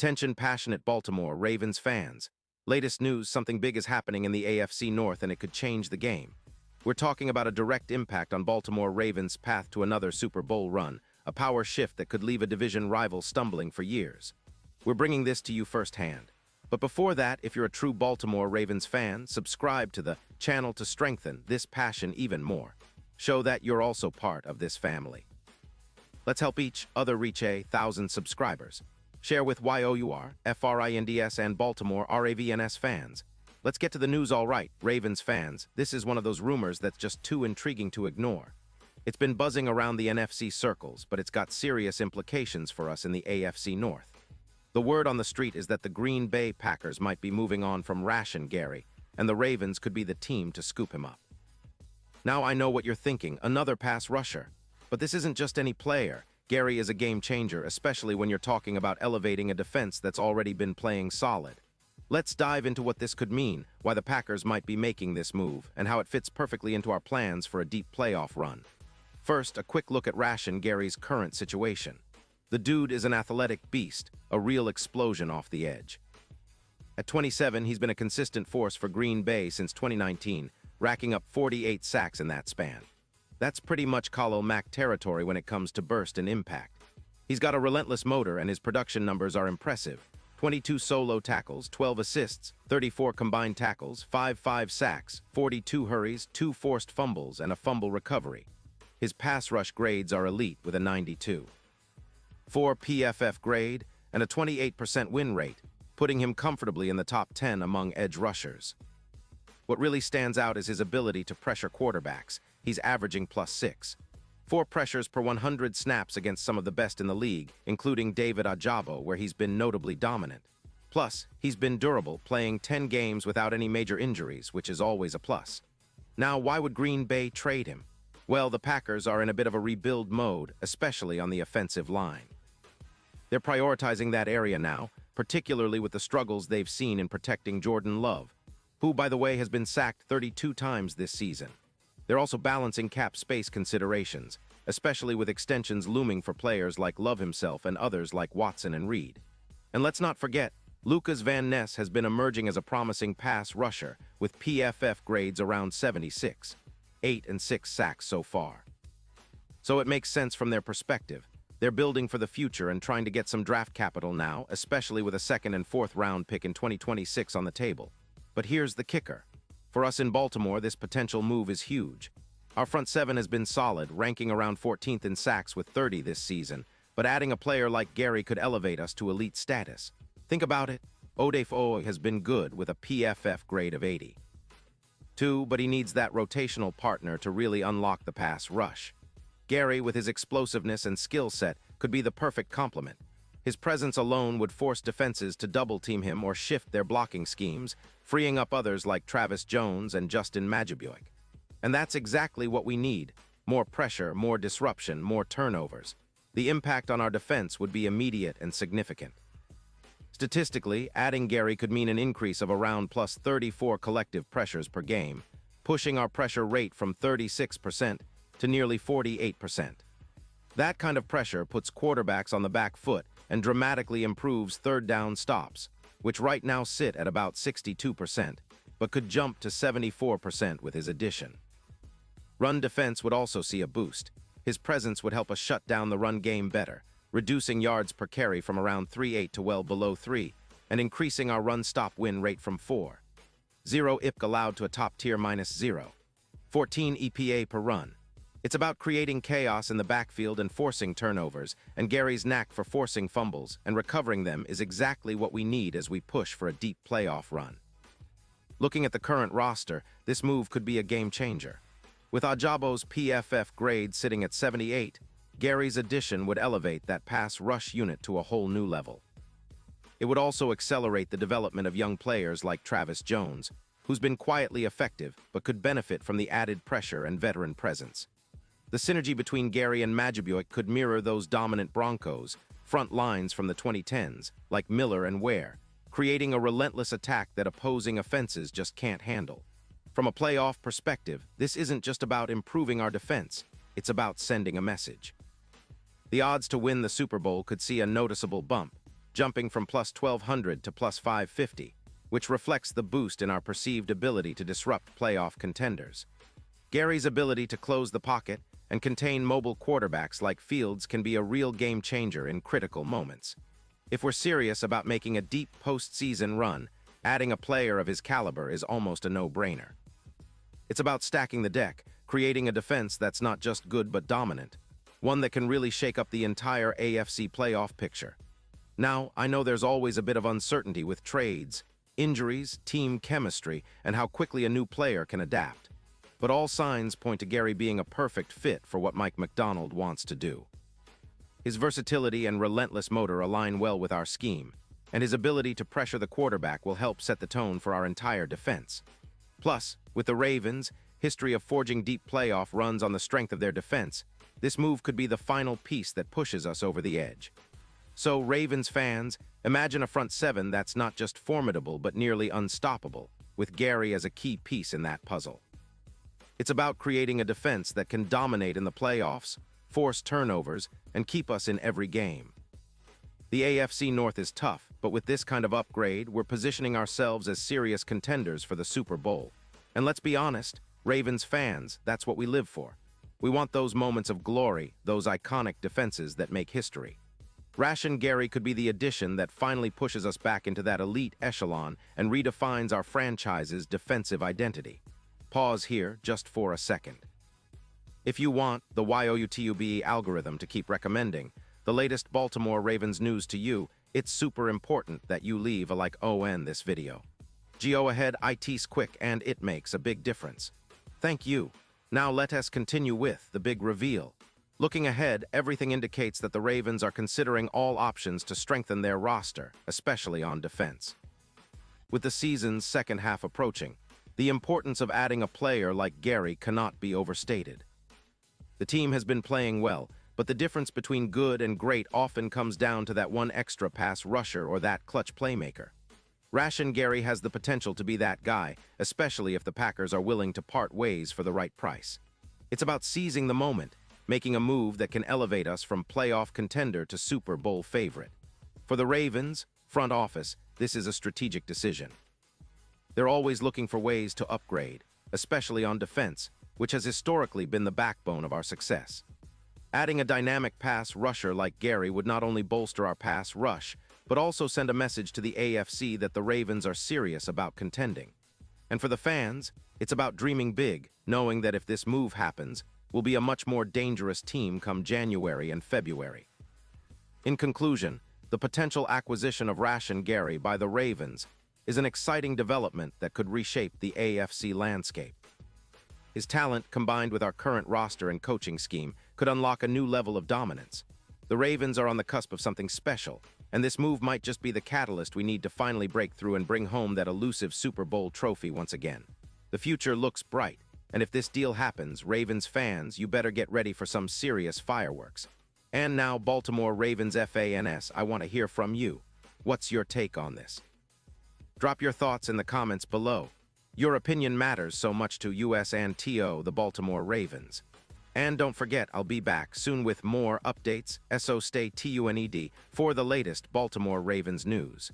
Attention passionate Baltimore Ravens fans. Latest news, something big is happening in the AFC North and it could change the game. We're talking about a direct impact on Baltimore Ravens' path to another Super Bowl run, a power shift that could leave a division rival stumbling for years. We're bringing this to you firsthand. But before that, if you're a true Baltimore Ravens fan, subscribe to the channel to strengthen this passion even more. Show that you're also part of this family. Let's help each other reach 1,000 subscribers. Share with YOUR, FRINDS, and Baltimore RAVENS fans. Let's get to the news all right, Ravens fans. This is one of those rumors that's just too intriguing to ignore. It's been buzzing around the NFC circles, but it's got serious implications for us in the AFC North. The word on the street is that the Green Bay Packers might be moving on from Rashan Gary, and the Ravens could be the team to scoop him up. Now I know what you're thinking, another pass rusher. But this isn't just any player. Gary is a game changer, especially when you're talking about elevating a defense that's already been playing solid. Let's dive into what this could mean, why the Packers might be making this move, and how it fits perfectly into our plans for a deep playoff run. First, a quick look at Rashan Gary's current situation. The dude is an athletic beast, a real explosion off the edge. At 27, he's been a consistent force for Green Bay since 2019, racking up 48 sacks in that span. That's pretty much Khalil Mack territory when it comes to burst and impact. He's got a relentless motor and his production numbers are impressive. 22 solo tackles, 12 assists, 34 combined tackles, 5 sacks, 42 hurries, 2 forced fumbles, and a fumble recovery. His pass rush grades are elite with a 92. 4 PFF grade and a 28% win rate, putting him comfortably in the top 10 among edge rushers. What really stands out is his ability to pressure quarterbacks. He's averaging +6. 4 pressures per 100 snaps against some of the best in the league, including David Ojabo, where he's been notably dominant. Plus, he's been durable, playing 10 games without any major injuries, which is always a plus. Now, why would Green Bay trade him? Well, the Packers are in a bit of a rebuild mode, especially on the offensive line. They're prioritizing that area now, particularly with the struggles they've seen in protecting Jordan Love, who, by the way, has been sacked 32 times this season. They're also balancing cap space considerations, especially with extensions looming for players like Love himself and others like Watson and Reed. And let's not forget, Lucas Van Ness has been emerging as a promising pass rusher with PFF grades around 76, 8 and 6 sacks so far. So it makes sense from their perspective. They're building for the future and trying to get some draft capital now, especially with a 2nd and 4th round pick in 2026 on the table. But here's the kicker. For us in Baltimore, this potential move is huge. Our front 7 has been solid, ranking around 14th in sacks with 30 this season, but adding a player like Gary could elevate us to elite status. Think about it. Odafe has been good with a PFF grade of 80. But he needs that rotational partner to really unlock the pass rush. Gary, with his explosiveness and skill set, could be the perfect complement. His presence alone would force defenses to double-team him or shift their blocking schemes, freeing up others like Travis Jones and Justin Madubuike. And that's exactly what we need. More pressure, more disruption, more turnovers. The impact on our defense would be immediate and significant. Statistically, adding Gary could mean an increase of around +34 collective pressures per game, pushing our pressure rate from 36% to nearly 48%. That kind of pressure puts quarterbacks on the back foot and dramatically improves third down stops, which right now sit at about 62%, but could jump to 74% with his addition. Run defense would also see a boost. His presence would help us shut down the run game better, reducing yards per carry from around 3.8 to well below 3, and increasing our run-stop win rate from 4.0 IPK allowed to a top-tier -0. 14 EPA per run. It's about creating chaos in the backfield and forcing turnovers, and Gary's knack for forcing fumbles and recovering them is exactly what we need as we push for a deep playoff run. Looking at the current roster, this move could be a game changer. With Ajabo's PFF grade sitting at 78, Gary's addition would elevate that pass rush unit to a whole new level. It would also accelerate the development of young players like Travis Jones, who's been quietly effective but could benefit from the added pressure and veteran presence. The synergy between Gary and Madubuike could mirror those dominant Broncos front lines from the 2010s, like Miller and Ware, creating a relentless attack that opposing offenses just can't handle. From a playoff perspective, this isn't just about improving our defense, it's about sending a message. The odds to win the Super Bowl could see a noticeable bump. jumping from plus 1,200 to plus 550, which reflects the boost in our perceived ability to disrupt playoff contenders. Gary's ability to close the pocket and contain mobile quarterbacks like Fields can be a real game changer in critical moments. If we're serious about making a deep postseason run, adding a player of his caliber is almost a no-brainer. It's about stacking the deck, creating a defense that's not just good but dominant, one that can really shake up the entire AFC playoff picture. Now, I know there's always a bit of uncertainty with trades, injuries, team chemistry, and how quickly a new player can adapt. But all signs point to Gary being a perfect fit for what Mike McDonald wants to do. His versatility and relentless motor align well with our scheme, and his ability to pressure the quarterback will help set the tone for our entire defense. Plus, with the Ravens' history of forging deep playoff runs on the strength of their defense, this move could be the final piece that pushes us over the edge. So, Ravens fans, imagine a front seven that's not just formidable but nearly unstoppable, with Gary as a key piece in that puzzle. It's about creating a defense that can dominate in the playoffs, force turnovers, and keep us in every game. The AFC North is tough, but with this kind of upgrade, we're positioning ourselves as serious contenders for the Super Bowl. And let's be honest, Ravens fans, that's what we live for. We want those moments of glory, those iconic defenses that make history. Rashan Gary could be the addition that finally pushes us back into that elite echelon and redefines our franchise's defensive identity. Pause here just for a second. If you want the YouTube algorithm to keep recommending the latest Baltimore Ravens news to you, it's super important that you leave a like on this video. Go ahead, it's quick and it makes a big difference. Thank you. Now let us continue with the big reveal. Looking ahead, everything indicates that the Ravens are considering all options to strengthen their roster, especially on defense. With the season's second half approaching, the importance of adding a player like Gary cannot be overstated. The team has been playing well, but the difference between good and great often comes down to that one extra pass rusher or that clutch playmaker. Rashan Gary has the potential to be that guy, especially if the Packers are willing to part ways for the right price. It's about seizing the moment, making a move that can elevate us from playoff contender to Super Bowl favorite. For the Ravens' front office, this is a strategic decision. They're always looking for ways to upgrade, especially on defense, which has historically been the backbone of our success. Adding a dynamic pass rusher like Gary would not only bolster our pass rush, but also send a message to the AFC that the Ravens are serious about contending. And for the fans, it's about dreaming big, knowing that if this move happens, we'll be a much more dangerous team come January and February. In conclusion, the potential acquisition of Rashan Gary by the Ravens is an exciting development that could reshape the AFC landscape. His talent, combined with our current roster and coaching scheme, could unlock a new level of dominance. The Ravens are on the cusp of something special, and this move might just be the catalyst we need to finally break through and bring home that elusive Super Bowl trophy once again. The future looks bright, and if this deal happens, Ravens fans, you better get ready for some serious fireworks. And now, Baltimore Ravens fans, I want to hear from you. What's your take on this? Drop your thoughts in the comments below. Your opinion matters so much to us and the Baltimore Ravens. And don't forget, I'll be back soon with more updates, so stay tuned for the latest Baltimore Ravens news.